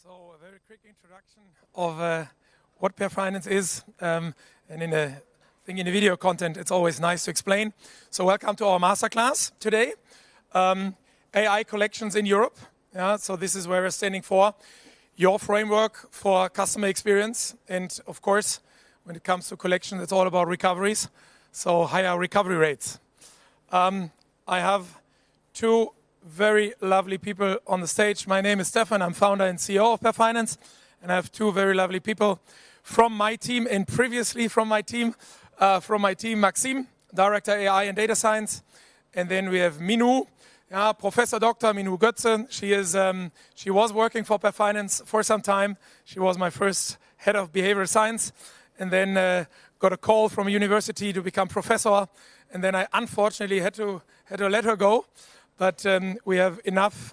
So a very quick introduction of what Pair Finance is, and in the video content, it's always nice to explain. So welcome to our Masterclass today, AI collections in Europe. Yeah, so this is where we're standing for, your framework for customer experience. And of course, when it comes to collections, it's all about recoveries, so higher recovery rates. I have two very lovely people on the stage. My name is Stefan, I'm founder and CEO of Pair Finance, and I have two very lovely people from my team and previously from my team, Maxime, Director AI and Data Science, and then we have Minou, Professor Dr. Minou Götze. She was working for Pair Finance for some time. She was my first head of behavioral science, and then got a call from a university to become professor, and then I unfortunately had to let her go. But we have enough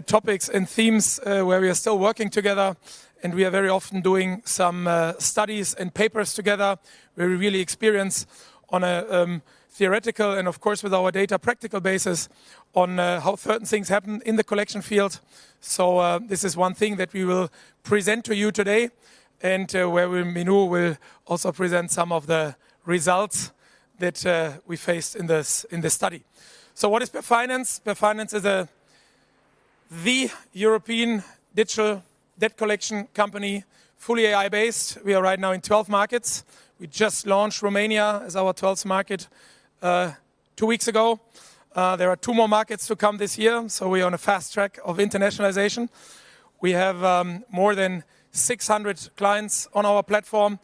topics and themes where we are still working together, and we are very often doing some studies and papers together where we really experience on a theoretical and of course with our data practical basis on how certain things happen in the collection field. So this is one thing that we will present to you today, and where Minou will also present some of the results that we faced in this study. So what is Pair Finance? Pair Finance is the European digital debt collection company, fully AI-based. We are right now in 12 markets. We just launched Romania as our 12th market 2 weeks ago. There are 2 more markets to come this year, so we are on a fast track of internationalization. We have more than 600 clients on our platform.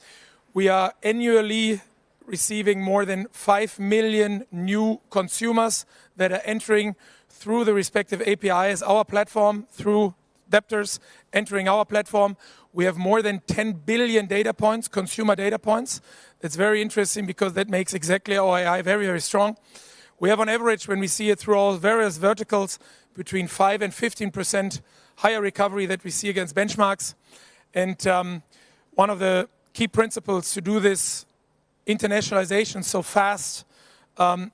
We are annually receiving more than 5 million new consumers that are entering through the respective APIs, our platform, through debtors entering our platform. We have more than 10 billion data points, consumer data points. That's very interesting because that makes exactly our AI very, very strong. We have on average, when we see it through all various verticals, between 5 and 15% higher recovery that we see against benchmarks. And one of the key principles to do this internationalization so fast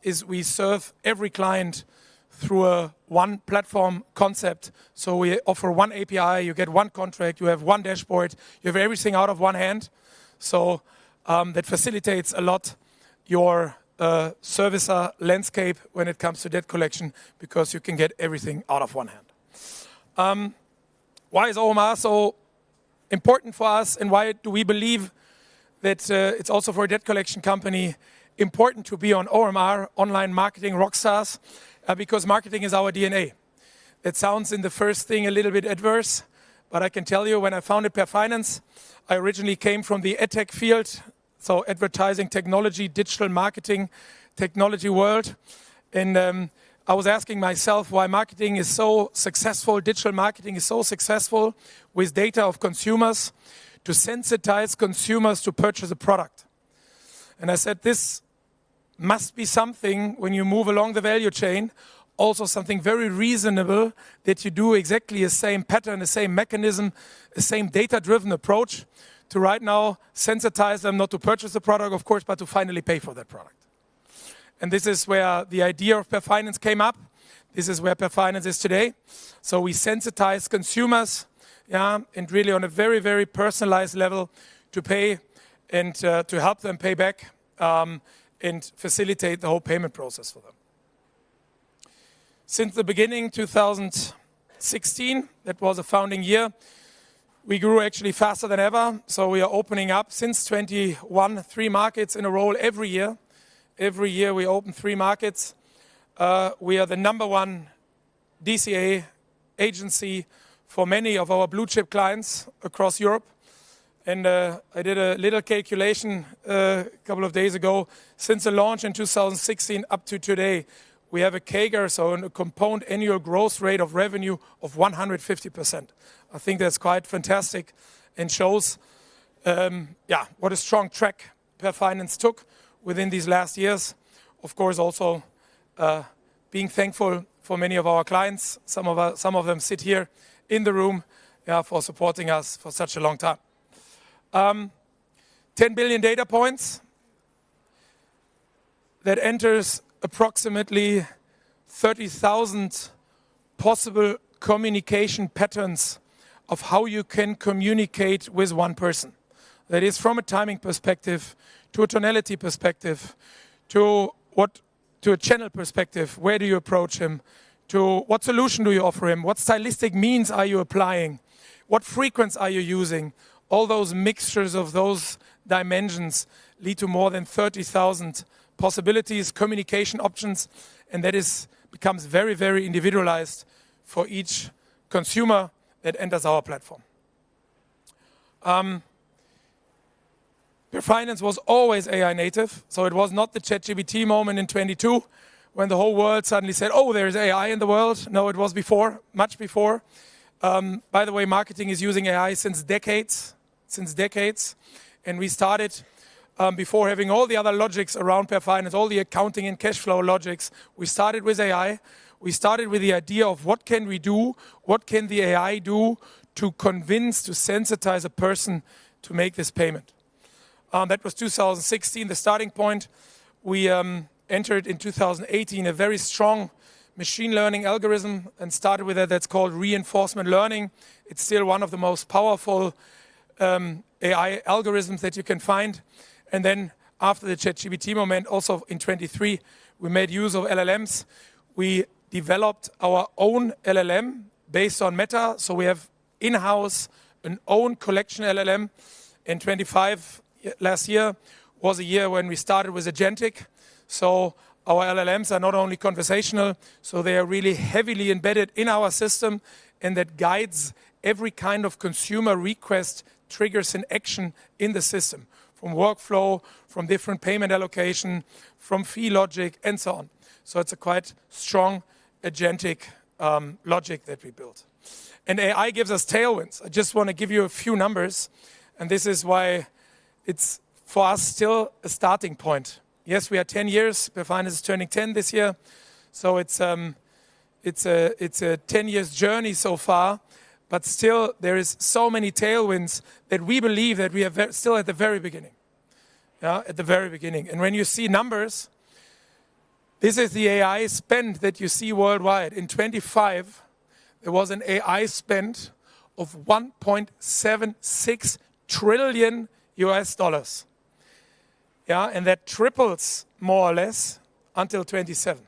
is we serve every client through a one platform concept. So we offer one API, you get one contract, you have one dashboard, you have everything out of one hand. So that facilitates a lot your servicer landscape when it comes to debt collection, because you can get everything out of one hand. Why is OMR so important for us, and why do we believe that it's also for a debt collection company important to be on OMR, online marketing rockstars, because marketing is our DNA. That sounds in the first thing a little bit adverse, but I can tell you, when I founded Pair Finance, I originally came from the edtech field, so advertising, technology, digital marketing, technology world. And I was asking myself why marketing is so successful, digital marketing is so successful with data of consumers, to sensitize consumers to purchase a product. And I said, this must be something, when you move along the value chain, also something very reasonable, that you do exactly the same pattern, the same mechanism, the same data-driven approach to right now sensitize them not to purchase the product, of course, but to finally pay for that product. And this is where the idea of Pair Finance came up. This is where Pair Finance is today. So we sensitize consumers, and really on a very, very personalized level to pay and to help them pay back and facilitate the whole payment process for them. Since the beginning, 2016, that was a founding year, we grew actually faster than ever. So we are opening up since 21, 3 markets in a row every year. Every year we open 3 markets. We are the #1 DCA agency for many of our blue chip clients across Europe. And I did a little calculation a couple of days ago. Since the launch in 2016 up to today, we have a CAGR, so a compound annual growth rate of revenue of 150%. I think that's quite fantastic and shows what a strong track Pair Finance took within these last years. Of course, also being thankful for many of our clients. Some of them sit here in the room for supporting us for such a long time. 10 billion data points. That enters approximately 30,000 possible communication patterns of how you can communicate with one person. That is from a timing perspective, to a tonality perspective, to a channel perspective. Where do you approach him? To what solution do you offer him? What stylistic means are you applying? What frequency are you using? All those mixtures of those dimensions lead to more than 30,000 possibilities, communication options, and that becomes very, very individualized for each consumer that enters our platform. Finance was always AI native, so it was not the ChatGPT moment in 22 when the whole world suddenly said, oh, there's AI in the world. No, it was before, much before. By the way, marketing is using AI since decades, and we started before having all the other logics around finance, all the accounting and cash flow logics. We started with AI. We started with the idea of what can we do, what can the AI do to convince, to sensitize a person to make this payment. That was 2016, the starting point. We entered in 2018 a very strong machine learning algorithm and started with that's called reinforcement learning. It's still one of the most powerful AI algorithms that you can find. And then after the ChatGPT moment, also in 23, we made use of LLMs. We developed our own LLM based on Meta. So we have in-house an own collection LLM. In 25, last year was a year when we started with agentic. So our LLMs are not only conversational, so they are really heavily embedded in our system, and that guides every kind of consumer request, triggers an action in the system, from workflow, from different payment allocation, from fee logic, and so on. So it's a quite strong agentic logic that we built. And AI gives us tailwinds. I just want to give you a few numbers, and this is why it's for us still a starting point. Yes, we are 10 years. Finance is turning 10 this year, so it's a 10 years journey so far. But still, there is so many tailwinds that we believe that we are still at the very beginning. Yeah, at the very beginning. And when you see numbers, this is the AI spend that you see worldwide. In 25, there was an AI spend of 1.76 trillion US dollars. Yeah, and that triples more or less until 27,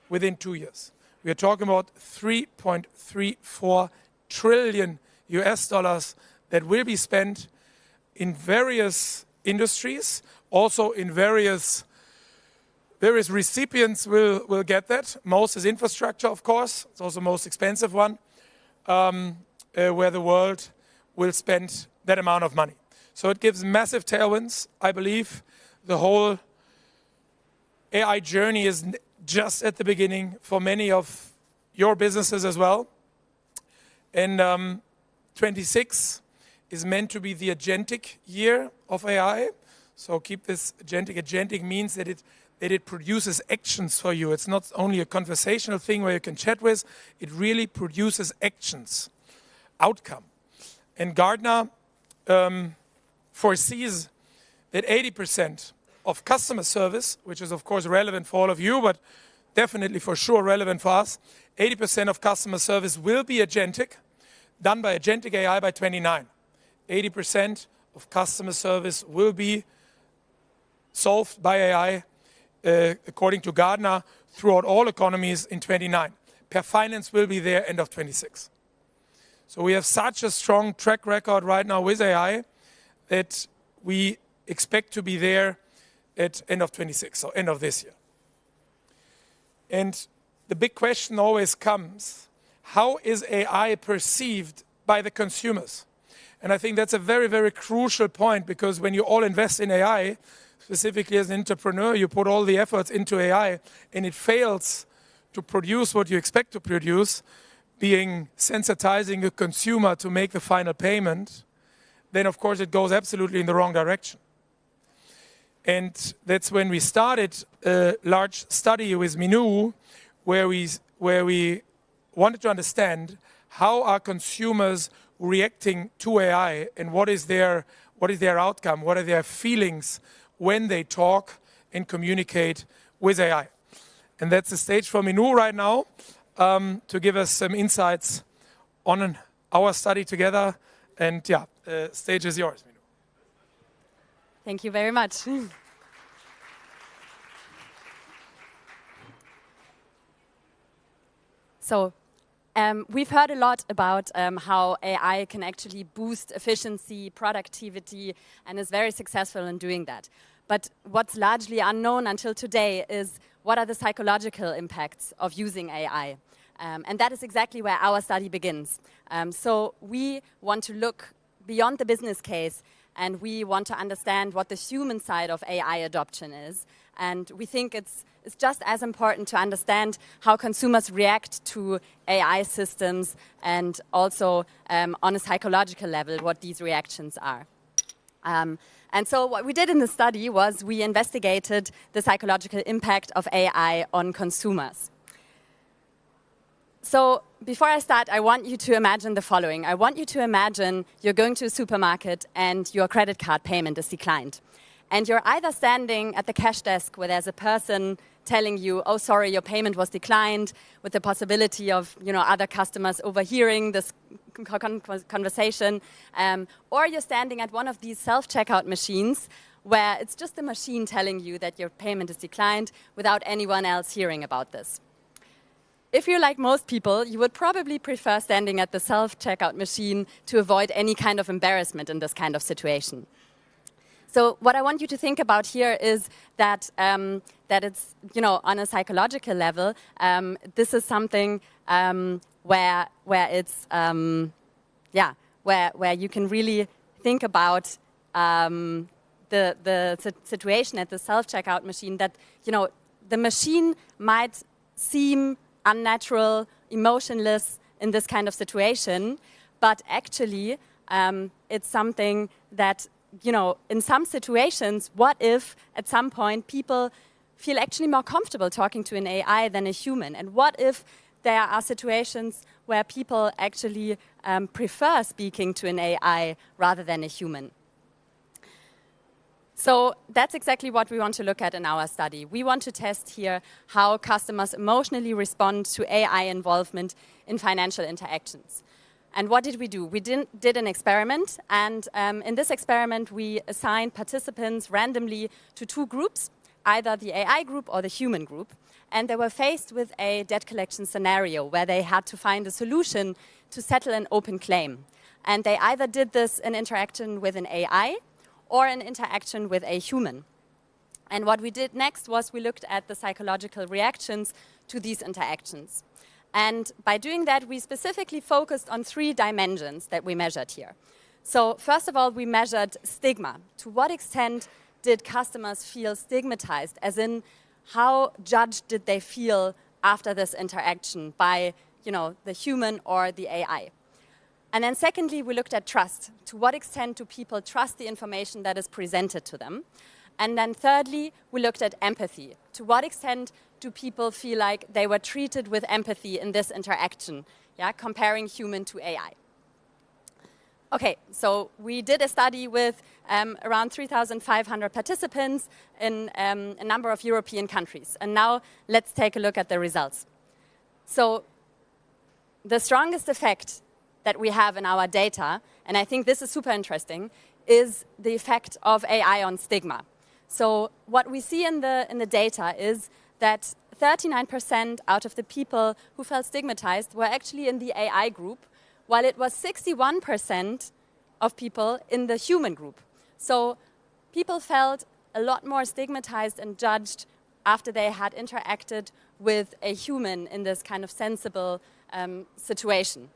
within 2 years. We are talking about 3.34 trillion US dollars that will be spent in various industries, also in various recipients will get that. Most is infrastructure, of course. It's also the most expensive one, where the world will spend that amount of money. So it gives massive tailwinds. I believe the whole AI journey is just at the beginning for many of your businesses as well. And 26 is meant to be the agentic year of AI. So keep this agentic. Agentic means that it produces actions for you. It's not only a conversational thing where you can chat with. It really produces actions, outcome. And Gartner foresees that 80% of customer service, which is of course relevant for all of you, but definitely for sure relevant for us, 80% of customer service will be agentic, done by agentic AI by 29. 80% of customer service will be solved by AI, according to Gartner, throughout all economies in 29. Finance will be there end of 26. So we have such a strong track record right now with AI that we expect to be there at end of 26, so end of this year. And the big question always comes, how is AI perceived by the consumers? And I think that's a very, very crucial point, because when you all invest in AI, specifically as an entrepreneur, you put all the efforts into AI and it fails to produce what you expect to produce, being sensitizing a consumer to make the final payment, then of course it goes absolutely in the wrong direction. And that's when we started a large study with Minu, where we wanted to understand how are consumers reacting to AI and what is their outcome, what are their feelings when they talk and communicate with AI. And that's the stage for Minu right now, to give us some insights on our study together. And yeah, stage is yours. Thank you very much. So, we've heard a lot about how AI can actually boost efficiency, productivity, and is very successful in doing that. But what's largely unknown until today is what are the psychological impacts of using AI. And that is exactly where our study begins. So we want to look beyond the business case, and we want to understand what the human side of AI adoption is. And we think it's just as important to understand how consumers react to AI systems, and also on a psychological level, what these reactions are. And so what we did in the study was we investigated the psychological impact of AI on consumers. So before I start, I want you to imagine the following. I want you to imagine you're going to a supermarket and your credit card payment is declined. And you're either standing at the cash desk where there's a person telling you, oh, sorry, your payment was declined, with the possibility of other customers overhearing this conversation, or you're standing at one of these self-checkout machines where it's just the machine telling you that your payment is declined without anyone else hearing about this. If you're like most people, you would probably prefer standing at the self-checkout machine to avoid any kind of embarrassment in this kind of situation. So what I want you to think about here is that that it's, on a psychological level, this is something where it's where you can really think about the situation at the self-checkout machine, that the machine might seem unnatural, emotionless in this kind of situation, but actually it's something that, in some situations, what if at some point people feel actually more comfortable talking to an AI than a human? And what if there are situations where people actually prefer speaking to an AI rather than a human? So that's exactly what we want to look at in our study. We want to test here how customers emotionally respond to AI involvement in financial interactions. And what did we do? We did an experiment, and in this experiment we assigned participants randomly to two groups, either the AI group or the human group, and they were faced with a debt collection scenario where they had to find a solution to settle an open claim. And they either did this in interaction with an AI or in interaction with a human. And what we did next was we looked at the psychological reactions to these interactions. And by doing that, we specifically focused on 3 dimensions that we measured here. So first of all, we measured stigma. To what extent did customers feel stigmatized, as in how judged did they feel after this interaction by the human or the AI? And then secondly, we looked at trust. To what extent do people trust the information that is presented to them? And then thirdly, we looked at empathy. To what extent do people feel like they were treated with empathy in this interaction, comparing human to AI? Okay, so we did a study with around 3,500 participants in a number of European countries. And now let's take a look at the results. So the strongest effect that we have in our data, and I think this is super interesting, is the effect of AI on stigma. So what we see in the data is that 39% out of the people who felt stigmatized were actually in the AI group, while it was 61% of people in the human group. So people felt a lot more stigmatized and judged after they had interacted with a human in this kind of sensible situation.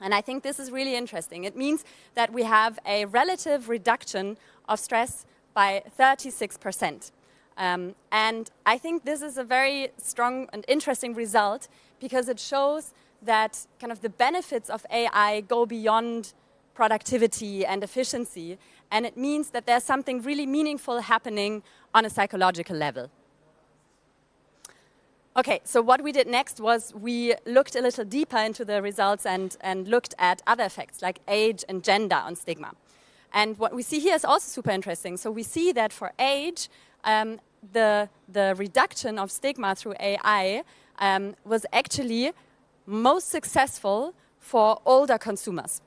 And I think this is really interesting. It means that we have a relative reduction of stress by 36%. And I think this is a very strong and interesting result, because it shows that kind of the benefits of AI go beyond productivity and efficiency, and it means that there's something really meaningful happening on a psychological level. Okay, so what we did next was we looked a little deeper into the results and looked at other effects like age and gender on stigma. And what we see here is also super interesting. So we see that for age, the reduction of stigma through AI was actually most successful for older consumers.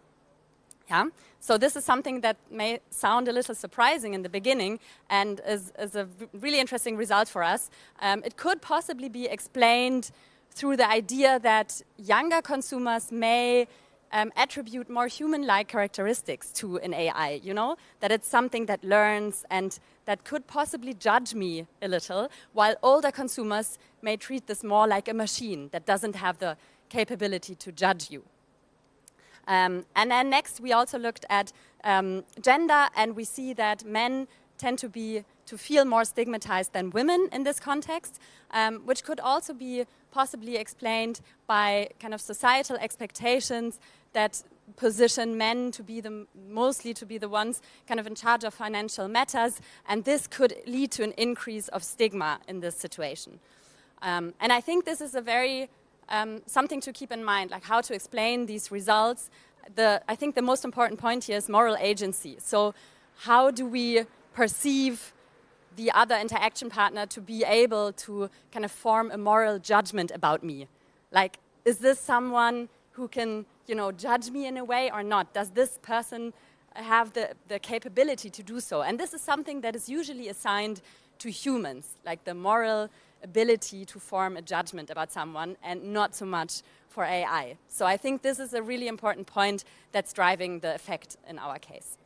Yeah? So this is something that may sound a little surprising in the beginning and is a really interesting result for us. It could possibly be explained through the idea that younger consumers may attribute more human-like characteristics to an AI, you know? That it's something that learns and that could possibly judge me a little, while older consumers may treat this more like a machine that doesn't have the capability to judge you. And then next, we also looked at gender, and we see that men tend to feel more stigmatized than women in this context, which could also be possibly explained by kind of societal expectations that position men to be mostly to be the ones kind of in charge of financial matters, and this could lead to an increase of stigma in this situation. And I think this is a very something to keep in mind, like how to explain these results. I think the most important point here is moral agency. So how do we perceive the other interaction partner to be able to kind of form a moral judgment about me? Like, is this someone who can, you know, judge me in a way or not? Does this person have the capability to do so? And this is something that is usually assigned to humans, like the moral ability to form a judgment about someone, and not so much for AI. So I think this is a really important point that's driving the effect in our case.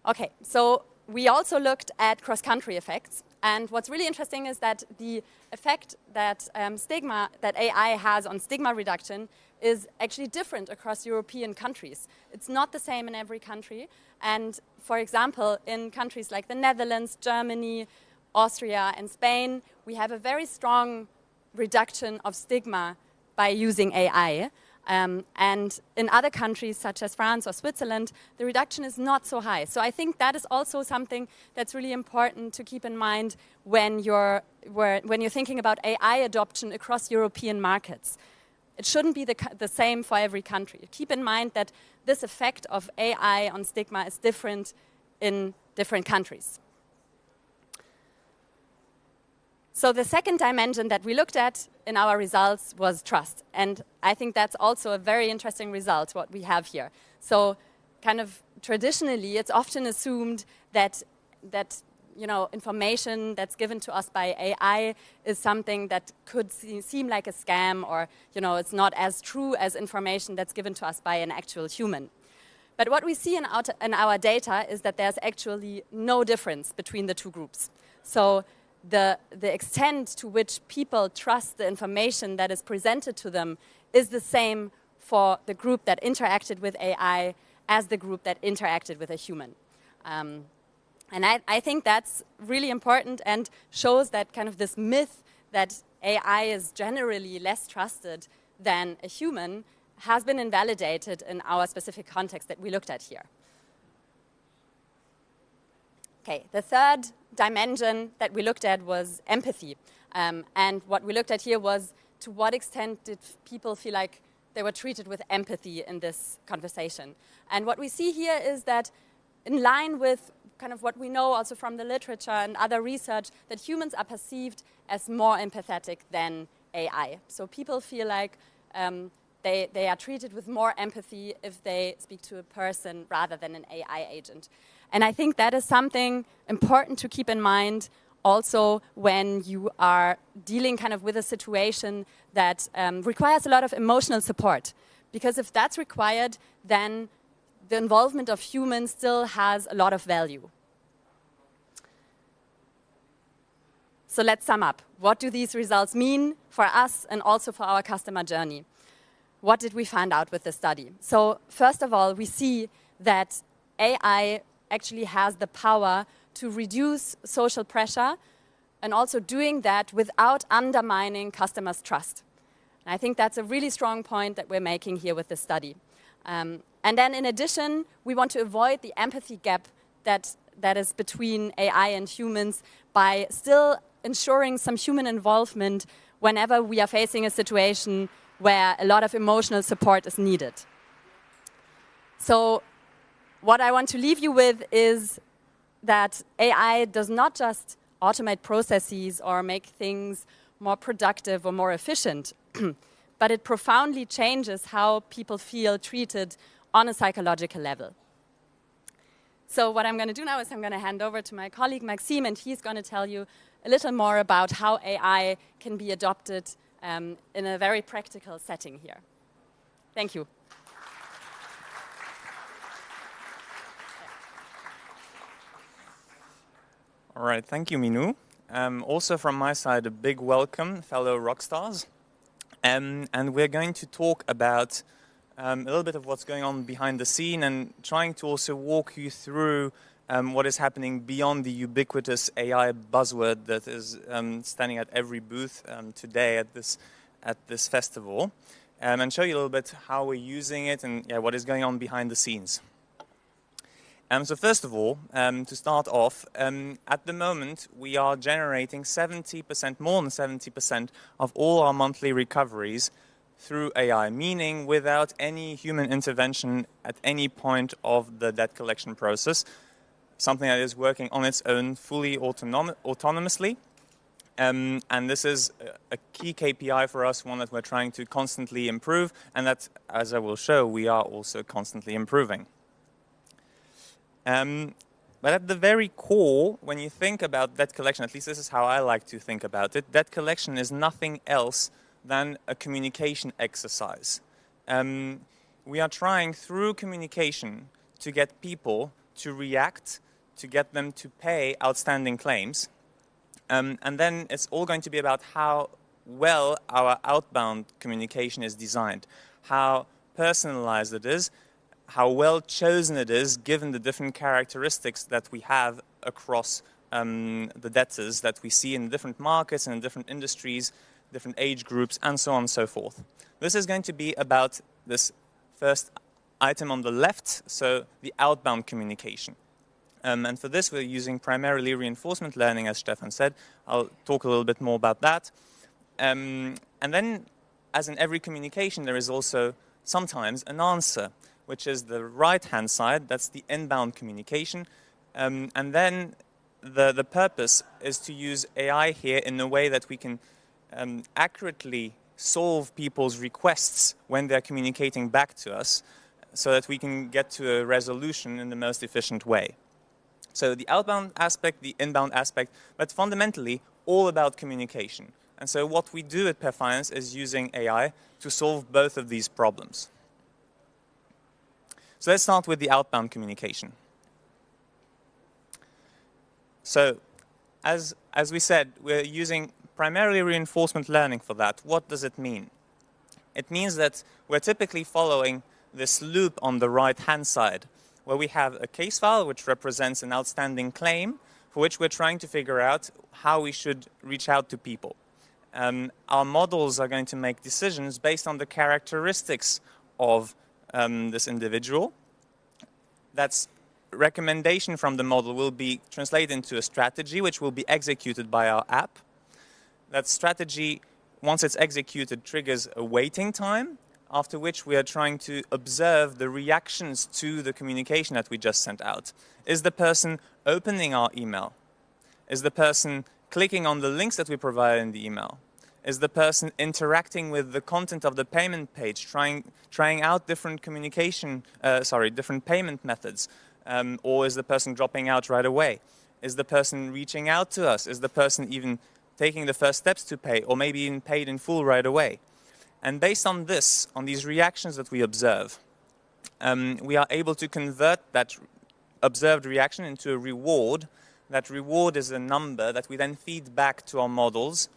Okay, so we also looked at cross-country effects, and what's really interesting is that the effect that that AI has on stigma reduction is actually different across European countries. It's not the same in every country, and for example, in countries like the Netherlands, Germany, Austria and Spain, we have a very strong reduction of stigma by using AI. And in other countries, such as France or Switzerland, the reduction is not so high. So I think that is also something that's really important to keep in mind when you're thinking about AI adoption across European markets. It shouldn't be the same for every country. Keep in mind that this effect of AI on stigma is different in different countries. So the second dimension that we looked at in our results was trust. And I think that's also a very interesting result, what we have here. So kind of traditionally, it's often assumed that you know, information that's given to us by AI is something that could seem like a scam, or, you know, it's not as true as information that's given to us by an actual human. But what we see in our data is that there's actually no difference between the two groups. So the extent to which people trust the information that is presented to them is the same for the group that interacted with AI as the group that interacted with a human. And I think that's really important and shows that kind of this myth that AI is generally less trusted than a human has been invalidated in our specific context that we looked at here. Okay, the third dimension that we looked at was empathy. And what we looked at here was to what extent did people feel like they were treated with empathy in this conversation. And what we see here is that in line with kind of what we know also from the literature and other research, that humans are perceived as more empathetic than AI. So people feel like they are treated with more empathy if they speak to a person rather than an AI agent. And I think that is something important to keep in mind also when you are dealing kind of with a situation that requires a lot of emotional support. Because if that's required, then the involvement of humans still has a lot of value. So let's sum up. What do these results mean for us and also for our customer journey? What did we find out with the study? So first of all, we see that AI actually has the power to reduce social pressure, and also doing that without undermining customers' trust. And I think that's a really strong point that we're making here with this study. And then in addition, we want to avoid the empathy gap that is between AI and humans by still ensuring some human involvement whenever we are facing a situation where a lot of emotional support is needed. So what I want to leave you with is that AI does not just automate processes or make things more productive or more efficient, but it profoundly changes how people feel treated on a psychological level. So what I'm going to do now is I'm going to hand over to my colleague Maxime, and he's going to tell you a little more about how AI can be adopted in a very practical setting here. Thank you. All right, thank you, Minou. Also from my side, a big welcome, fellow rockstars. And we're going to talk about a little bit of what's going on behind the scene and trying to also walk you through what is happening beyond the ubiquitous AI buzzword that is standing at every booth today at this festival, and show you a little bit how we're using it and what is going on behind the scenes. So first of all, to start off, at the moment we are generating 70%, more than 70% of all our monthly recoveries through AI, meaning without any human intervention at any point of the debt collection process, something that is working on its own fully autonomously. And this is a key KPI for us, one that we're trying to constantly improve, and that, as I will show, we are also constantly improving. But at the very core, when you think about debt collection, at least this is how I like to think about it, debt collection is nothing else than a communication exercise. We are trying through communication to get people to react, to get them to pay outstanding claims. And then it's all going to be about how well our outbound communication is designed, how personalized it is, how well chosen it is given the different characteristics that we have across the debtors that we see in different markets and in different industries, different age groups, and so on and so forth. This is going to be about this first item on the left, so the outbound communication. And for this, we're using primarily reinforcement learning, as Stefan said. I'll talk a little bit more about that. And then, as in every communication, there is also sometimes an answer, which is the right-hand side. That's the inbound communication. And then the purpose is to use AI here in a way that we can accurately solve people's requests when they're communicating back to us, so that we can get to a resolution in the most efficient way. So the outbound aspect, the inbound aspect, but fundamentally all about communication. And so what we do at PearFinance is using AI to solve both of these problems. So let's start with the outbound communication. So as we said, we're using primarily reinforcement learning for that. What does it mean? It means that we're typically following this loop on the right-hand side, where we have a case file which represents an outstanding claim for which we're trying to figure out how we should reach out to people. Our models are going to make decisions based on the characteristics of this individual. That's recommendation from the model will be translated into a strategy which will be executed by our app. That strategy, once it's executed, triggers a waiting time, after which we are trying to observe the reactions to the communication that we just sent out. Is the person opening our email? Is the person clicking on the links that we provide in the email? Is the person interacting with the content of the payment page, trying out different different payment methods? Or is the person dropping out right away? Is the person reaching out to us? Is the person even taking the first steps to pay, or maybe even paid in full right away? And based on this, on these reactions that we observe, we are able to convert that observed reaction into a reward. That reward is a number that we then feed back to our models,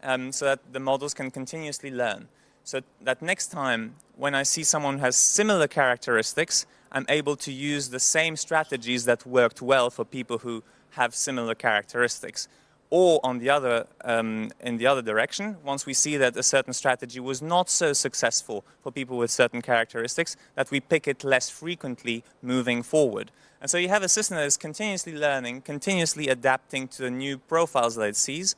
so that the models can continuously learn. So that next time when I see someone who has similar characteristics, I'm able to use the same strategies that worked well for people who have similar characteristics. Or on the other, in the other direction, once we see that a certain strategy was not so successful for people with certain characteristics, that we pick it less frequently moving forward. And so you have a system that is continuously learning, continuously adapting to the new profiles that it sees,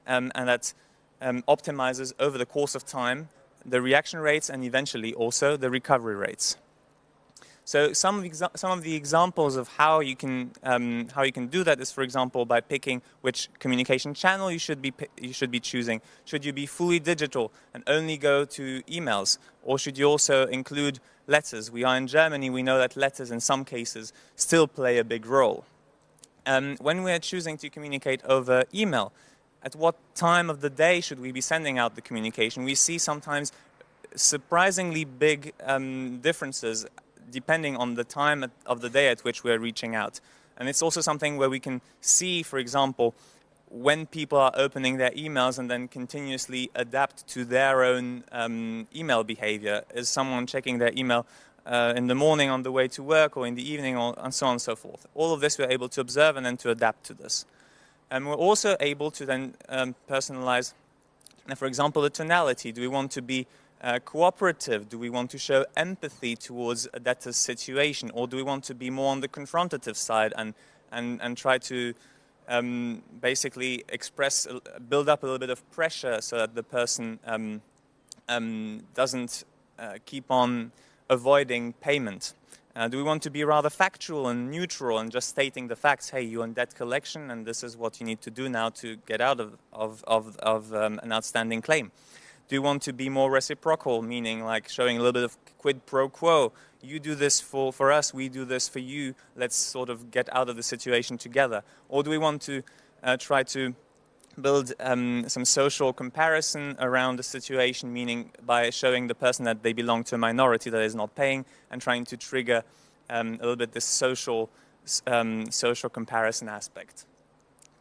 and that optimizes over the course of time the reaction rates and eventually also the recovery rates. So some of the examples of how you can do that is, for example, by picking which communication channel you should be choosing. Should you be fully digital and only go to emails, or should you also include letters? We are in Germany. We know that letters in some cases still play a big role. When we are choosing to communicate over email, at what time of the day should we be sending out the communication? We see sometimes surprisingly big differences depending on the time of the day at which we're reaching out. And it's also something where we can see, for example, when people are opening their emails and then continuously adapt to their own email behavior. Is someone checking their email in the morning on the way to work, or in the evening, and so on and so forth? All of this we're able to observe and then to adapt to this. And we're also able to then personalize, for example, the tonality. Do we want to be cooperative? Do we want to show empathy towards a debtor's situation? Or do we want to be more on the confrontative side and try to basically build up a little bit of pressure so that the person doesn't keep on avoiding payment? Do we want to be rather factual and neutral and just stating the facts? Hey, you're in debt collection, and this is what you need to do now to get out of an outstanding claim. Do you want to be more reciprocal, meaning like showing a little bit of quid pro quo? You do this for us, we do this for you. Let's sort of get out of the situation together. Or do we want to try to build some social comparison around the situation, meaning by showing the person that they belong to a minority that is not paying and trying to trigger a little bit this social comparison aspect.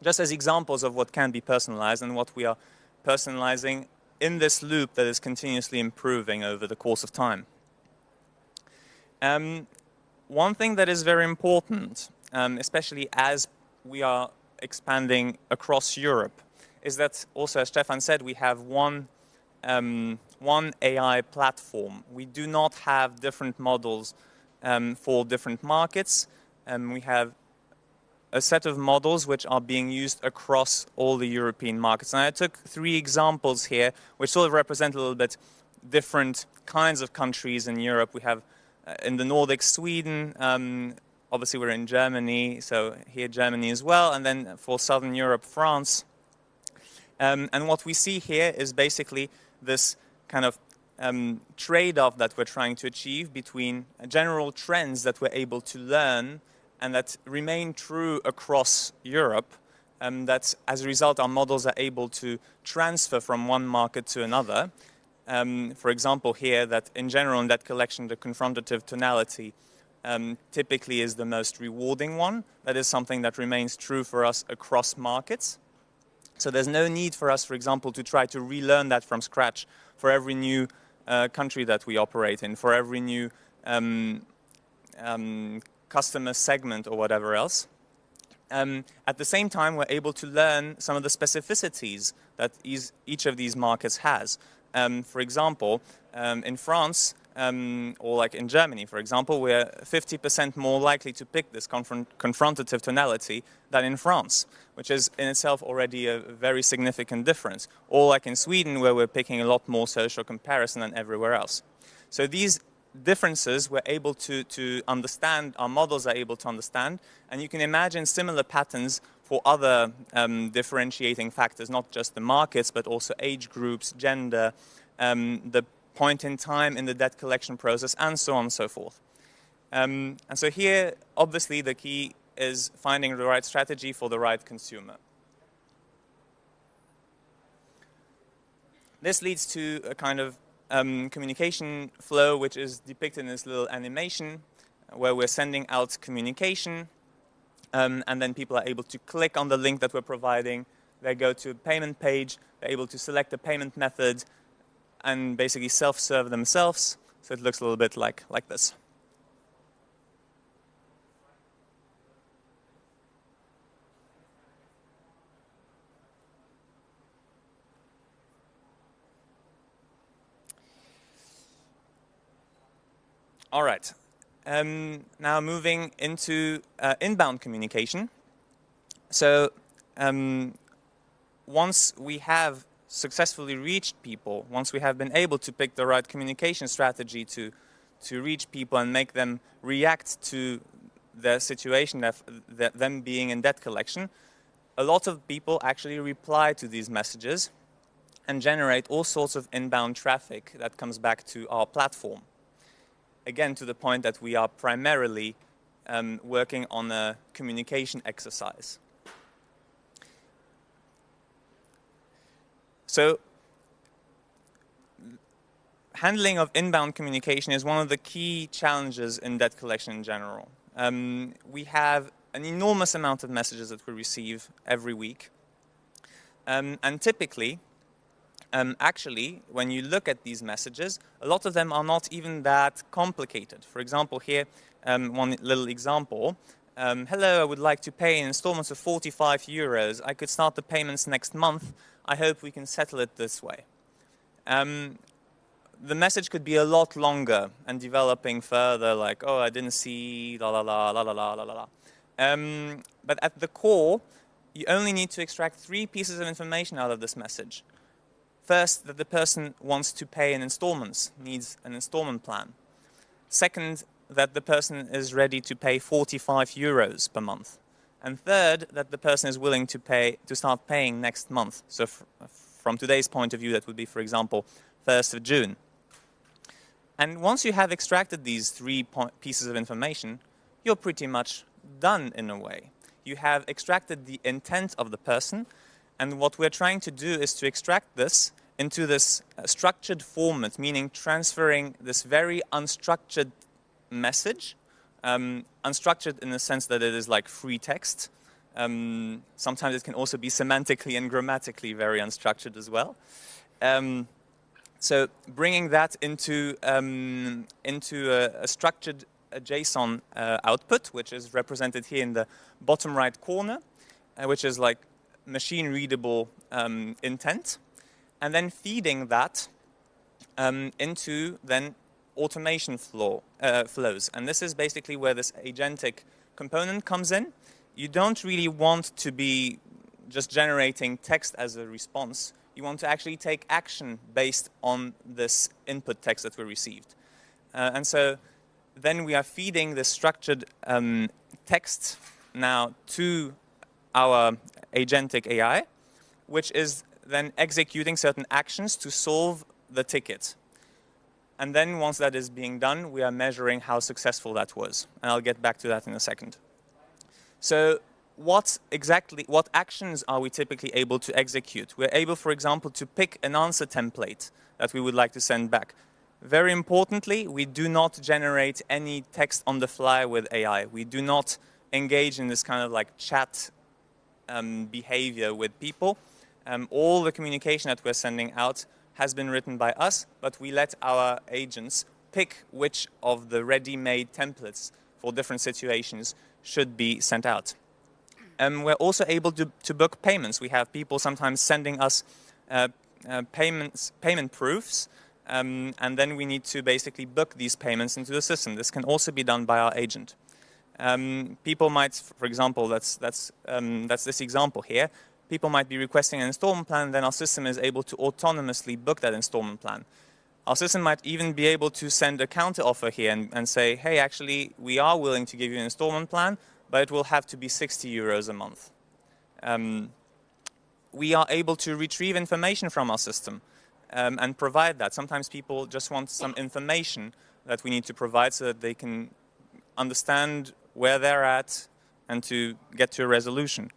Just as examples of what can be personalized and what we are personalizing in this loop that is continuously improving over the course of time. One thing that is very important, especially as we are expanding across Europe, is that also, as Stefan said, we have one AI platform. We do not have different models for different markets. We have a set of models which are being used across all the European markets. And I took 3 examples here, which sort of represent a little bit different kinds of countries in Europe. We have in the Nordics, Sweden. Obviously, we're in Germany, so here Germany as well. And then for Southern Europe, France. And what we see here is basically this kind of trade-off that we're trying to achieve between general trends that we're able to learn and that remain true across Europe. That as a result, our models are able to transfer from one market to another. For example, here, that in general in debt collection, the confrontative tonality typically is the most rewarding one. That is something that remains true for us across markets. So there's no need for us, for example, to try to relearn that from scratch for every new country that we operate in, for every new customer segment or whatever else. At the same time, we're able to learn some of the specificities that each of these markets has. For example, in France, or like in Germany, for example, we're 50% more likely to pick this confrontative tonality than in France, which is in itself already a very significant difference. Or like in Sweden, where we're picking a lot more social comparison than everywhere else. So these differences we're able to understand, our models are able to understand, and you can imagine similar patterns for other differentiating factors, not just the markets, but also age groups, gender, the point in time in the debt collection process, and so on and so forth. And so here, obviously, the key is finding the right strategy for the right consumer. This leads to a kind of communication flow, which is depicted in this little animation, where we're sending out communication, and then people are able to click on the link that we're providing. They go to a payment page, they're able to select a payment method, and basically self-serve themselves. So it looks a little bit like this. All right. Now moving into inbound communication. So once we have successfully reached people, once we have been able to pick the right communication strategy to to reach people and make them react to their situation, them being in debt collection, a lot of people actually reply to these messages and generate all sorts of inbound traffic that comes back to our platform. Again, to the point that we are primarily working on a communication exercise. So, handling of inbound communication is one of the key challenges in debt collection in general. We have an enormous amount of messages that we receive every week. And typically, actually, when you look at these messages, a lot of them are not even that complicated. For example, here, one little example. Hello, I would like to pay in installments of 45 euros. I could start the payments next month. I hope we can settle it this way. The message could be a lot longer and developing further, like, oh, I didn't see, la la la, la la la, la la la. But at the core, you only need to extract 3 pieces of information out of this message. First, that the person wants to pay in installments, needs an installment plan. Second, that the person is ready to pay 45 euros per month. And third, that the person is willing to start paying next month. So from today's point of view, that would be, for example, 1st of June. And once you have extracted these 3 pieces of information, you're pretty much done in a way. You have extracted the intent of the person, and what we're trying to do is to extract this into this structured format, meaning transferring this very unstructured message, unstructured in the sense that it is like free text. Sometimes it can also be semantically and grammatically very unstructured as well. So bringing that into a structured JSON output, which is represented here in the bottom right corner, which is like machine-readable intent, and then feeding that into then automation flows. And this is basically where this agentic component comes in. You don't really want to be just generating text as a response. You want to actually take action based on this input text that we received. And so then we are feeding the structured text now to our agentic AI, which is then executing certain actions to solve the ticket. And then once that is being done, we are measuring how successful that was. And I'll get back to that in a second. So what actions are we typically able to execute? We're able, for example, to pick an answer template that we would like to send back. Very importantly, we do not generate any text on the fly with AI. We do not engage in this kind of like chat behavior with people. All the communication that we're sending out has been written by us, but we let our agents pick which of the ready-made templates for different situations should be sent out. We're also able to book payments. We have people sometimes sending us payment proofs, and then we need to basically book these payments into the system. This can also be done by our agent. People might, for example, that's this example here. People might be requesting an installment plan, then our system is able to autonomously book that installment plan. Our system might even be able to send a counter offer here and say, hey, actually, we are willing to give you an installment plan, but it will have to be 60 euros a month. We are able to retrieve information from our system and provide that. Sometimes people just want some information that we need to provide so that they can understand where they're at and to get to a resolution.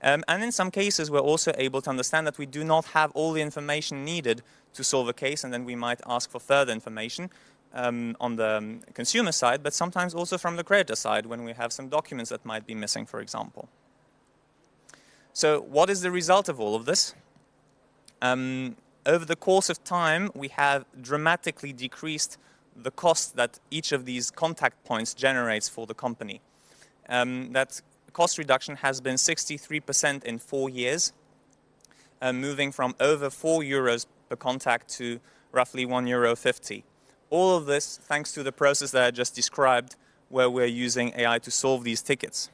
And in some cases, we're also able to understand that we do not have all the information needed to solve a case, and then we might ask for further information on the consumer side, but sometimes also from the creditor side when we have some documents that might be missing, for example. So what is the result of all of this? Over the course of time, we have dramatically decreased the cost that each of these contact points generates for the company. That cost reduction has been 63% in 4 years, moving from over 4 euros per contact to roughly €1.50. All of this thanks to the process that I just described, where we're using AI to solve these tickets.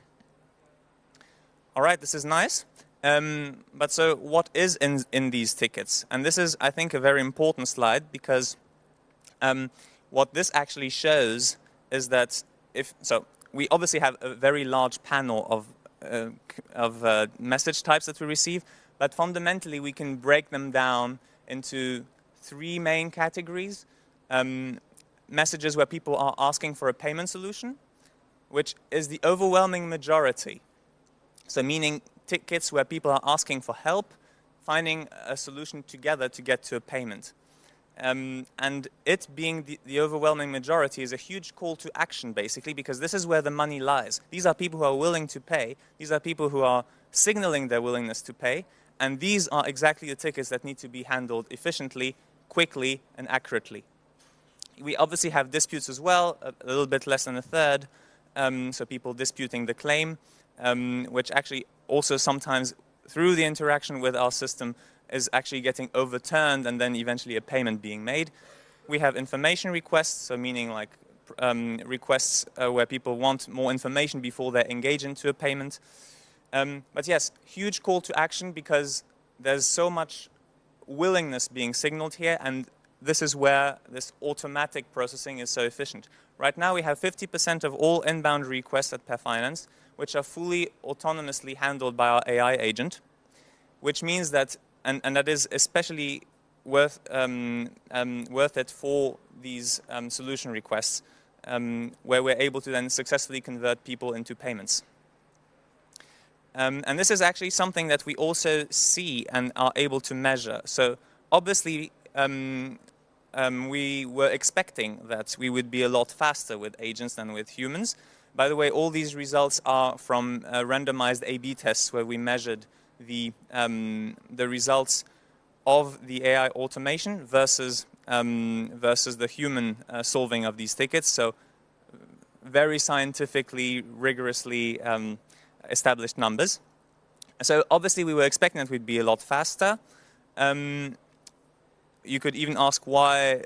All right, this is nice. But so what is in these tickets? And this is, I think, a very important slide because what this actually shows is that we obviously have a very large panel of message types that we receive, but fundamentally we can break them down into 3 main categories. Messages where people are asking for a payment solution, which is the overwhelming majority. So meaning tickets where people are asking for help, finding a solution together to get to a payment. And it being the overwhelming majority is a huge call to action, basically, because this is where the money lies. These are people who are willing to pay. These are people who are signaling their willingness to pay. And these are exactly the tickets that need to be handled efficiently, quickly, and accurately. We obviously have disputes as well, a little bit less than a third. So people disputing the claim, which actually also sometimes through the interaction with our system is actually getting overturned and then eventually a payment being made. We have information requests, so meaning like requests where people want more information before they engage into a payment. But yes, huge call to action because there's so much willingness being signaled here, and this is where this automatic processing is so efficient. Right now we have 50% of all inbound requests at Perfinance, which are fully autonomously handled by our AI agent, which means that, and that is especially worth it for these solution requests, where we're able to then successfully convert people into payments. And this is actually something that we also see and are able to measure. So obviously, we were expecting that we would be a lot faster with agents than with humans. By the way, all these results are from randomized A/B tests where we measured the results of the AI automation versus the human solving of these tickets. So very scientifically, rigorously established numbers. So obviously we were expecting that we'd be a lot faster. You could even ask why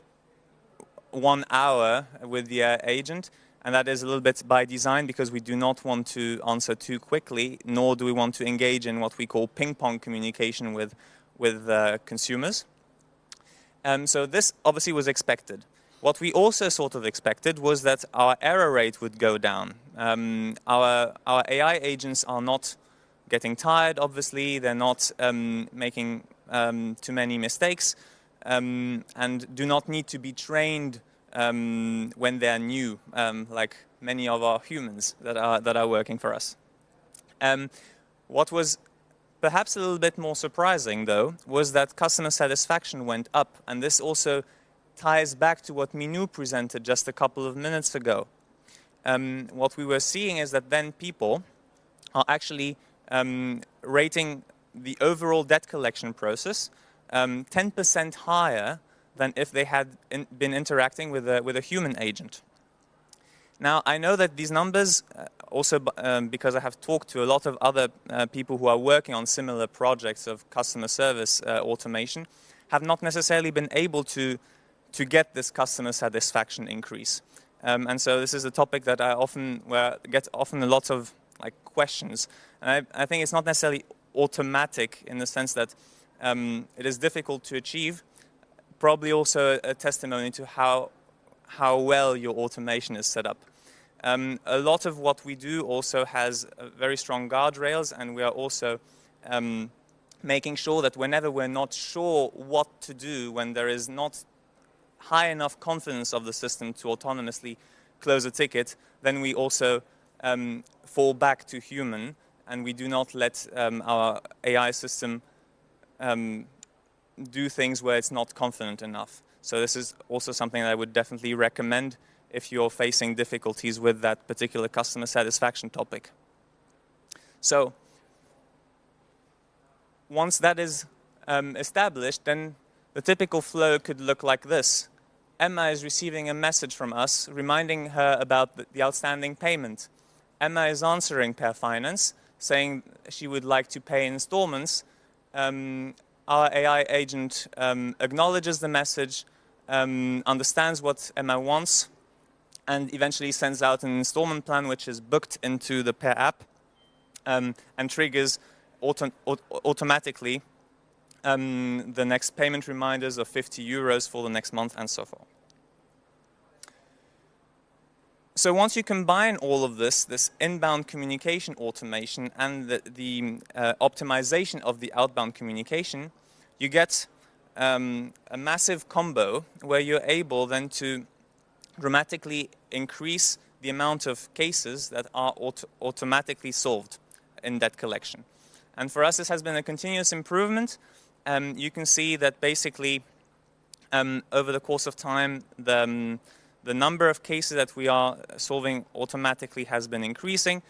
1 hour with the agent, and that is a little bit by design because we do not want to answer too quickly, nor do we want to engage in what we call ping-pong communication with consumers. So this obviously was expected. What we also sort of expected was that our error rate would go down. Our AI agents are not getting tired, obviously. They're not making too many mistakes. And do not need to be trained when they're new, like many of our humans that are working for us. What was perhaps a little bit more surprising, though, was that customer satisfaction went up, and this also ties back to what Minou presented just a couple of minutes ago. What we were seeing is that then people are actually rating the overall debt collection process 10% higher than if they had been interacting with a human agent. Now, I know that these numbers, also because I have talked to a lot of other people who are working on similar projects of customer service automation, have not necessarily been able to get this customer satisfaction increase. And so this is a topic that I get often a lot of questions. And I think it's not necessarily automatic in the sense that it is difficult to achieve, probably also a testimony to how well your automation is set up. A lot of what we do also has very strong guardrails, and we are also making sure that whenever we're not sure what to do, when there is not high enough confidence of the system to autonomously close a ticket, then we also fall back to human, and we do not let our AI system do things where it's not confident enough. So this is also something that I would definitely recommend if you're facing difficulties with that particular customer satisfaction topic. So once that is established, then the typical flow could look like this. Emma is receiving a message from us reminding her about the outstanding payment. Emma is answering Perfinance, saying she would like to pay in installments. Our AI agent acknowledges the message, understands what Emma wants, and eventually sends out an installment plan which is booked into the Per app and triggers automatically the next payment reminders of €50 for the next month and so forth. So once you combine all of this inbound communication automation and the optimization of the outbound communication, you get a massive combo where you're able then to dramatically increase the amount of cases that are automatically solved in debt collection. And for us, this has been a continuous improvement. You can see that basically over the course of time, the number of cases that we are solving automatically has been increasing.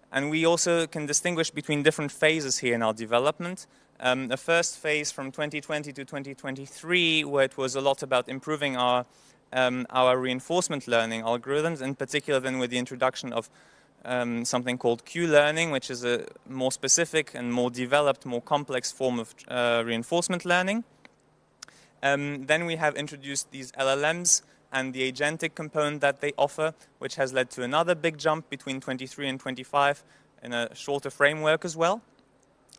And we also can distinguish between different phases here in our development. The first phase from 2020 to 2023, where it was a lot about improving our reinforcement learning algorithms, in particular then with the introduction of something called Q-learning, which is a more specific and more developed, more complex form of reinforcement learning. Then we have introduced these LLMs and the agentic component that they offer, which has led to another big jump between 23 and 25 in a shorter framework as well.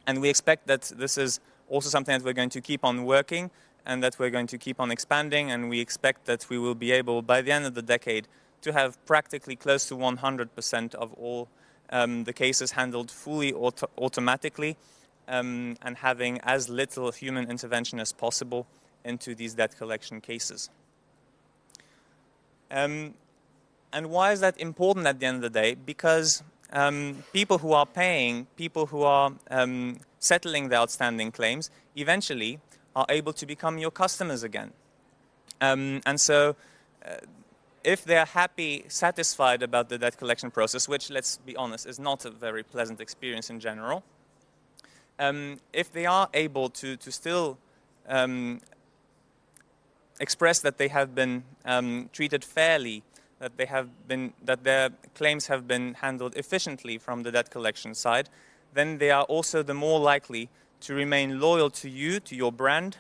And we expect that this is also something that we're going to keep on working and that we're going to keep on expanding, and we expect that we will be able, by the end of the decade, to have practically close to 100% of all the cases handled fully automatically and having as little human intervention as possible into these debt collection cases. And why is that important at the end of the day? Because people who are paying, people who are settling the outstanding claims, eventually are able to become your customers again. And so if they're happy, satisfied about the debt collection process, which, let's be honest, is not a very pleasant experience in general, if they are able to still express that they have been treated fairly, that their claims have been handled efficiently from the debt collection side, then they are also the more likely to remain loyal to you, to your brand,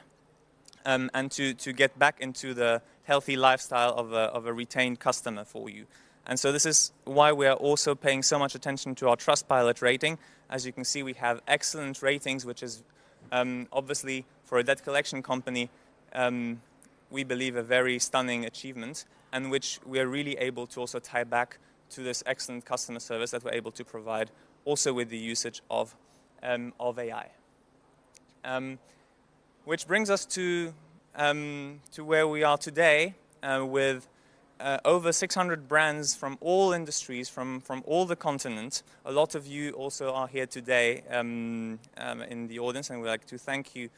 and to get back into the healthy lifestyle of a retained customer for you. And so this is why we are also paying so much attention to our Trustpilot rating. As you can see, we have excellent ratings, which is obviously for a debt collection company, we believe a very stunning achievement, and which we are really able to also tie back to this excellent customer service that we're able to provide also with the usage of AI. Which brings us to where we are today with over 600 brands from all industries, from all the continents. A lot of you also are here today in the audience, and we'd like to thank you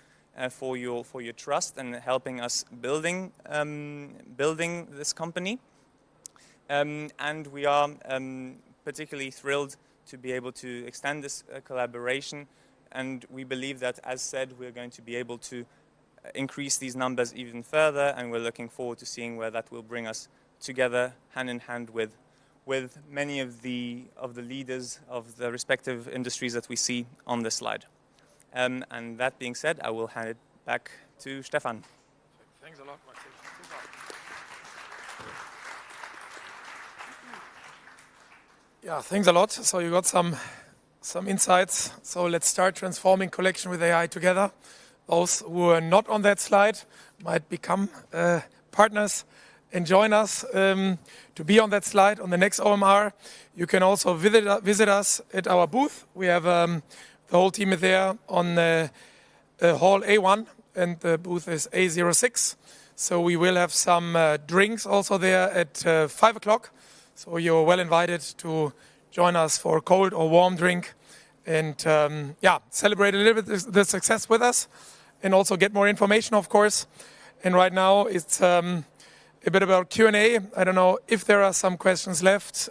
for your trust and helping us building this company. And we are particularly thrilled to be able to extend this collaboration. And we believe that, as said, we're going to be able to increase these numbers even further, and we're looking forward to seeing where that will bring us together, hand in hand with many of the leaders of the respective industries that we see on this slide. And that being said, I will hand it back to Stefan. Thanks a lot, Maxi. Yeah, thanks a lot. So you got some insights. So let's start transforming collection with AI together. Those who are not on that slide might become partners and join us to be on that slide on the next OMR. You can also visit us at our booth. We have the whole team is there on hall A1, and the booth is A06. So we will have some drinks also there at 5 o'clock. So you're well invited to join us for a cold or warm drink and celebrate a little bit the success with us and also get more information, of course. And right now it's a bit about Q&A. I don't know if there are some questions left.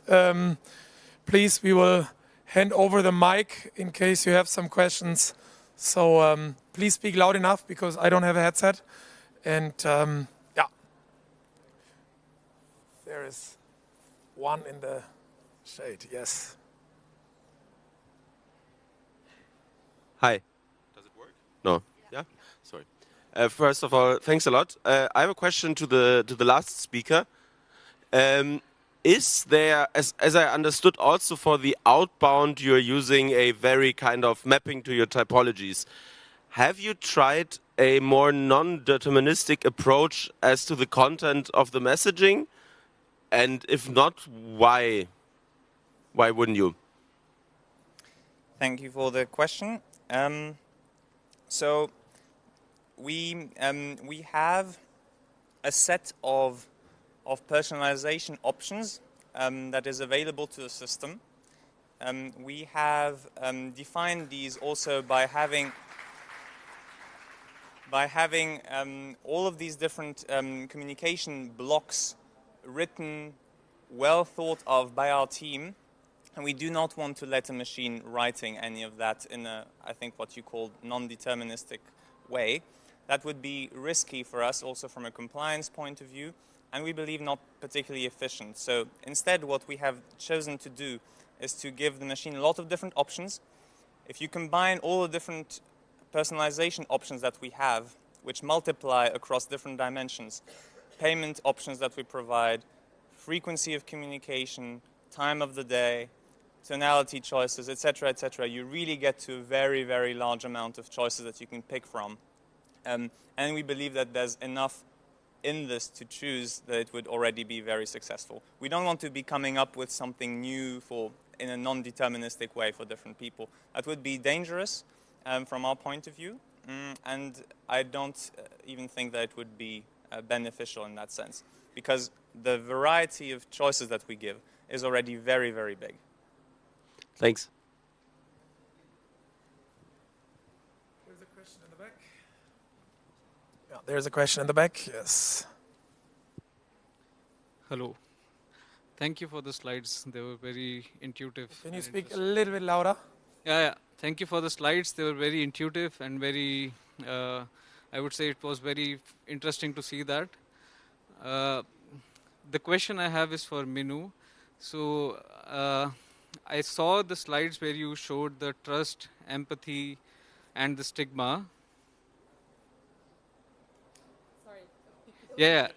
Please, we will hand over the mic in case you have some questions. So please speak loud enough because I don't have a headset. And there is one in the shade, yes. Hi. Does it work? No. Yeah? Sorry. First of all, thanks a lot. I have a question to the last speaker. Is there, as I understood, also for the outbound, you're using a very kind of mapping to your typologies. Have you tried a more non-deterministic approach as to the content of the messaging? And if not, why? Why wouldn't you? Thank you for the question. So we have a set of personalization options that is available to the system. We have defined these also by having all of these different communication blocks written, well thought of by our team, and we do not want to let a machine writing any of that in a, I think, what you call non-deterministic way. That would be risky for us also from a compliance point of view, and we believe not particularly efficient. So instead what we have chosen to do is to give the machine a lot of different options. If you combine all the different personalization options that we have, which multiply across different dimensions, payment options that we provide, frequency of communication, time of the day, tonality choices, etc., you really get to a very, very large amount of choices that you can pick from. And we believe that there's enough in this to choose that it would already be very successful. We don't want to be coming up with something new in a non-deterministic way for different people. That would be dangerous from our point of view, and I don't even think that it would be beneficial in that sense, because the variety of choices that we give is already very, very big. Thanks. There's a question in the back. Yeah, there's a question in the back, yes. Hello. Thank you for the slides. They were very intuitive. Can you speak a little bit louder? Yeah. Thank you for the slides. They were very intuitive and very, I would say it was very interesting to see that. The question I have is for Minu. So I saw the slides where you showed the trust, empathy, and the stigma. Sorry. Yeah.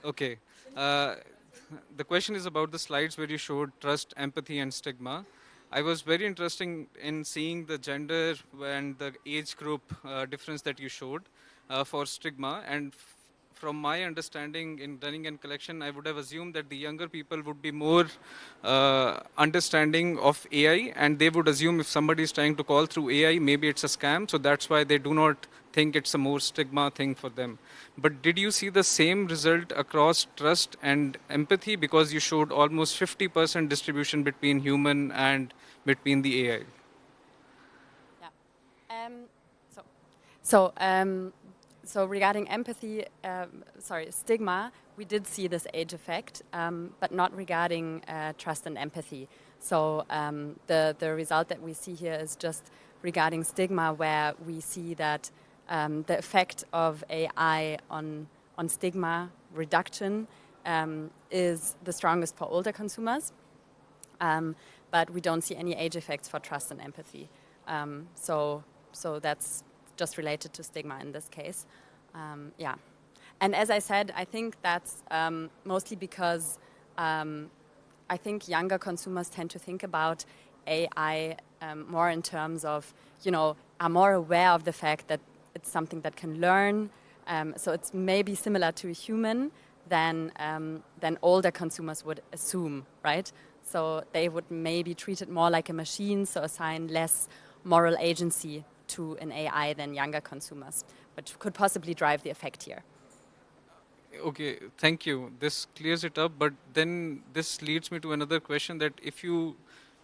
Okay. The question is about the slides where you showed trust, empathy, and stigma. I was very interested in seeing the gender and the age group difference that you showed for stigma. And from my understanding in running and collection, I would have assumed that the younger people would be more understanding of AI, and they would assume if somebody is trying to call through AI, maybe it's a scam. So that's why they do not think it's a more stigma thing for them. But did you see the same result across trust and empathy? Because you showed almost 50% distribution between human and between the AI. Yeah. So regarding empathy, stigma, we did see this age effect, but not regarding trust and empathy. So the result that we see here is just regarding stigma, where we see that the effect of AI on stigma reduction is the strongest for older consumers, but we don't see any age effects for trust and empathy. So that's just related to stigma in this case. Yeah. And as I said, I think that's mostly because I think younger consumers tend to think about AI more in terms of, are more aware of the fact that it's something that can learn. So it's maybe similar to a human than older consumers would assume, right? So they would maybe treat it more like a machine, so assign less moral agency to an AI than younger consumers, which could possibly drive the effect here. Okay, thank you. This clears it up, but then this leads me to another question, that if you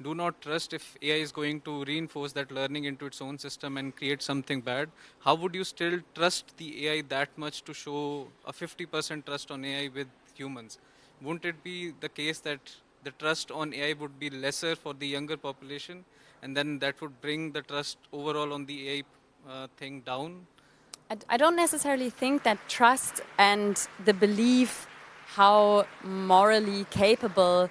do not trust if AI is going to reinforce that learning into its own system and create something bad, how would you still trust the AI that much to show a 50% trust on AI with humans? Wouldn't it be the case that the trust on AI would be lesser for the younger population, and then that would bring the trust overall on the AI thing down? I don't necessarily think that trust and the belief how morally capable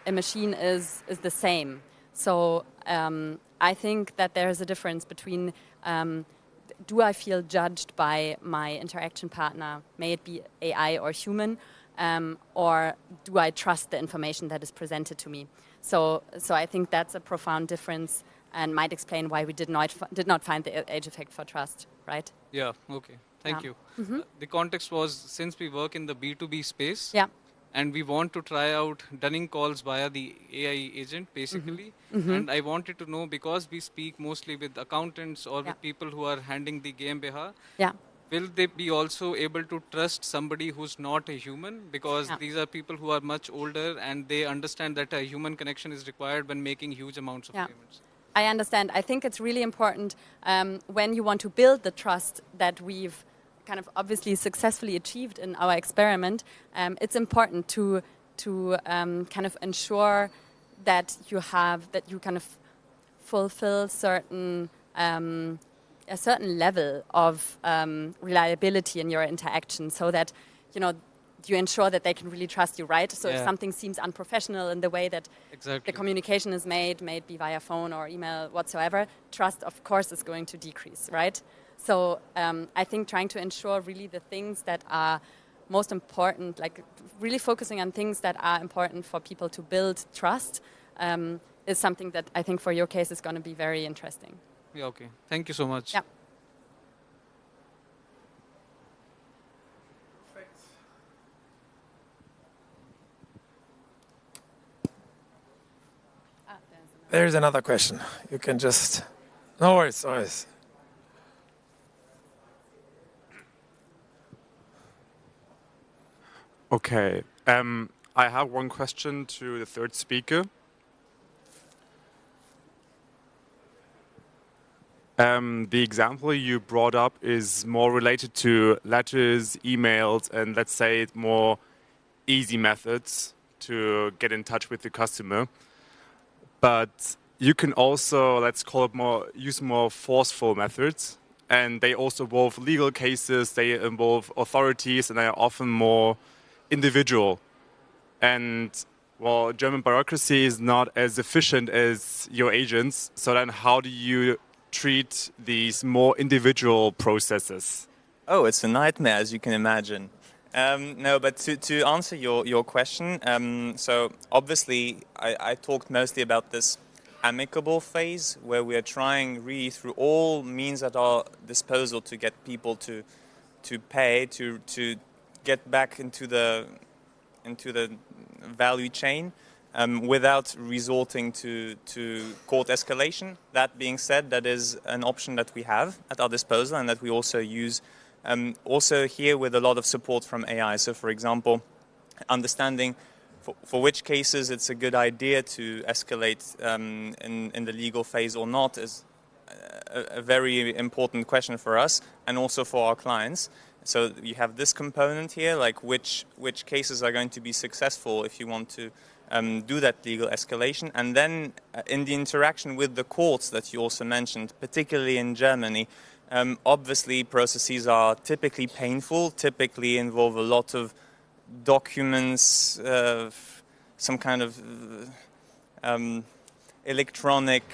a machine is the same. So I think that there is a difference between do I feel judged by my interaction partner, may it be AI or human, or do I trust the information that is presented to me? So I think that's a profound difference and might explain why we did not find the age effect for trust, right? Yeah, okay. Thank you. The context was, since we work in the B2B space, Yeah. and we want to try out dunning calls via the AI agent, basically. And I wanted to know, because we speak mostly with accountants or with people who are handling the GmbH, Yeah. will they be also able to trust somebody who's not a human? Because these are people who are much older and they understand that a human connection is required when making huge amounts of payments. I understand. I think it's really important when you want to build the trust that we've kind of obviously successfully achieved in our experiment. It's important to kind of ensure that you kind of fulfill a certain level of reliability in your interaction, so that you ensure that they can really trust you, right? So if something seems unprofessional in the way that the communication is made be via phone or email whatsoever, trust, of course, is going to decrease, right? So I think trying to ensure really the things that are most important, like really focusing on things that are important for people to build trust, is something that I think for your case is going to be very interesting. Yeah, okay. Thank you so much. Yeah. There's another question. You can just... No worries, no worries. Okay. I have one question to the third speaker. The example you brought up is more related to letters, emails, and let's say more easy methods to get in touch with the customer. But you can also, let's call it use more forceful methods. And they also involve legal cases, they involve authorities, and they are often more individual. And, well, German bureaucracy is not as efficient as your agents. So then how do you treat these more individual processes? Oh, it's a nightmare, as you can imagine. No, but to answer your question, so obviously I talked mostly about this amicable phase where we are trying really through all means at our disposal to get people to pay, to get back into the value chain without resorting to court escalation. That being said, that is an option that we have at our disposal and that we also use also here with a lot of support from AI. So for example, understanding for which cases it's a good idea to escalate in the legal phase or not is a very important question for us and also for our clients. So you have this component here, like which cases are going to be successful if you want to do that legal escalation. And then in the interaction with the courts that you also mentioned, particularly in Germany, obviously processes are typically painful, typically involve a lot of documents, some kind of electronic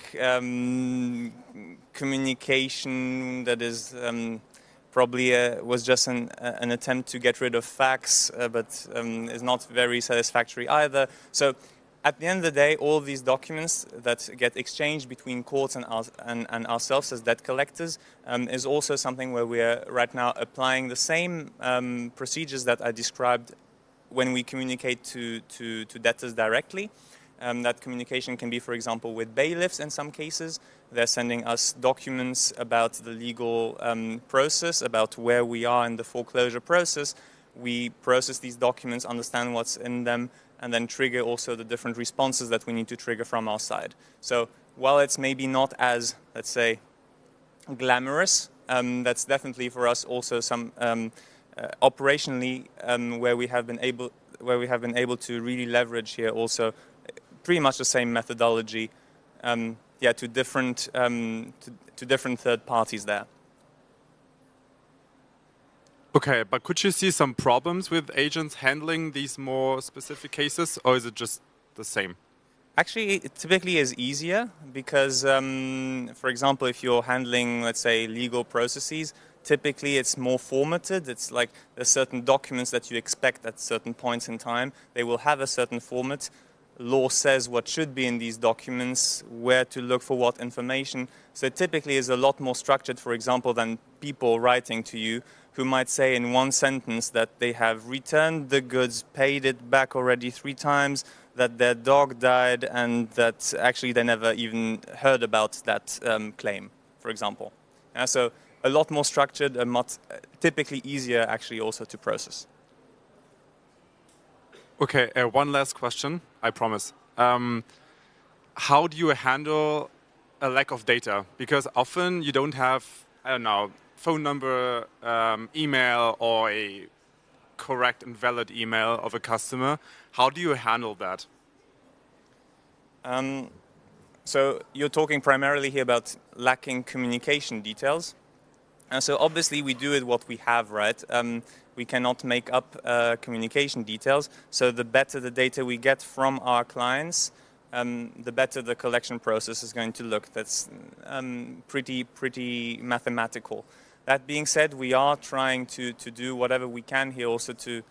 communication that is probably was just an attempt to get rid of facts, but is not very satisfactory either. So at the end of the day, all these documents that get exchanged between courts and ourselves as debt collectors is also something where we are right now applying the same procedures that I described when we communicate to debtors directly. That communication can be, for example, with bailiffs in some cases. They're sending us documents about the legal process, about where we are in the foreclosure process. We process these documents, understand what's in them, and then trigger also the different responses that we need to trigger from our side. So while it's maybe not as, let's say, glamorous, that's definitely for us also some operationally where we have been able to really leverage here also pretty much the same methodology, to different third parties there. Okay, but could you see some problems with agents handling these more specific cases, or is it just the same? Actually, it typically is easier because, for example, if you're handling, let's say, legal processes, typically it's more formatted. It's like there's certain documents that you expect at certain points in time. They will have a certain format. law says what should be in these documents, where to look for what information. So it typically is a lot more structured, for example, than people writing to you who might say in one sentence that they have returned the goods, paid it back already 3 times, that their dog died, and that actually they never even heard about that claim, for example. So a lot more structured and much typically easier actually also to process. Okay, one last question, I promise. How do you handle a lack of data? Because often you don't have, I don't know, phone number, email, or a correct and valid email of a customer. How do you handle that? So you're talking primarily here about lacking communication details. So obviously we do it what we have, right? We cannot make up communication details. So the better the data we get from our clients, the better the collection process is going to look. That's pretty mathematical. That being said, we are trying to do whatever we can here also to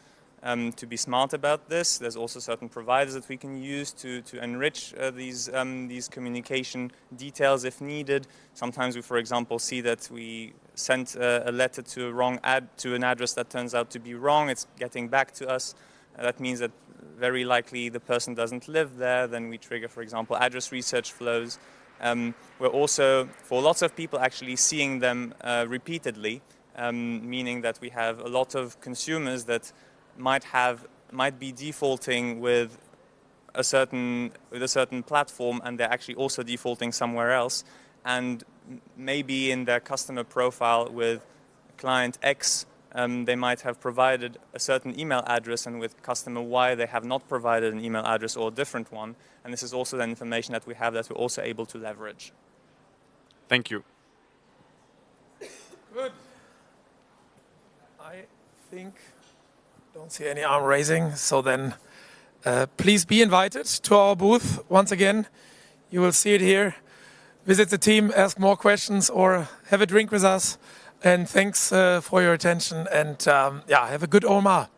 be smart about this. There's also certain providers that we can use to enrich these communication details if needed. Sometimes we, for example, see that we sent a letter to an address that turns out to be wrong. It's getting back to us. That means that very likely the person doesn't live there. Then we trigger, for example, address research flows. We're also, for lots of people, actually seeing them repeatedly, meaning that we have a lot of consumers that might be defaulting with a certain platform, and they're actually also defaulting somewhere else. And maybe in their customer profile with client X, they might have provided a certain email address, and with customer Y, they have not provided an email address or a different one. And this is also the information that we have that we're also able to leverage. Thank you. Good. I think, don't see any arm raising, so then please be invited to our booth once again. You will see it here. Visit the team, ask more questions, or have a drink with us. And thanks for your attention, and yeah, have a good OMR.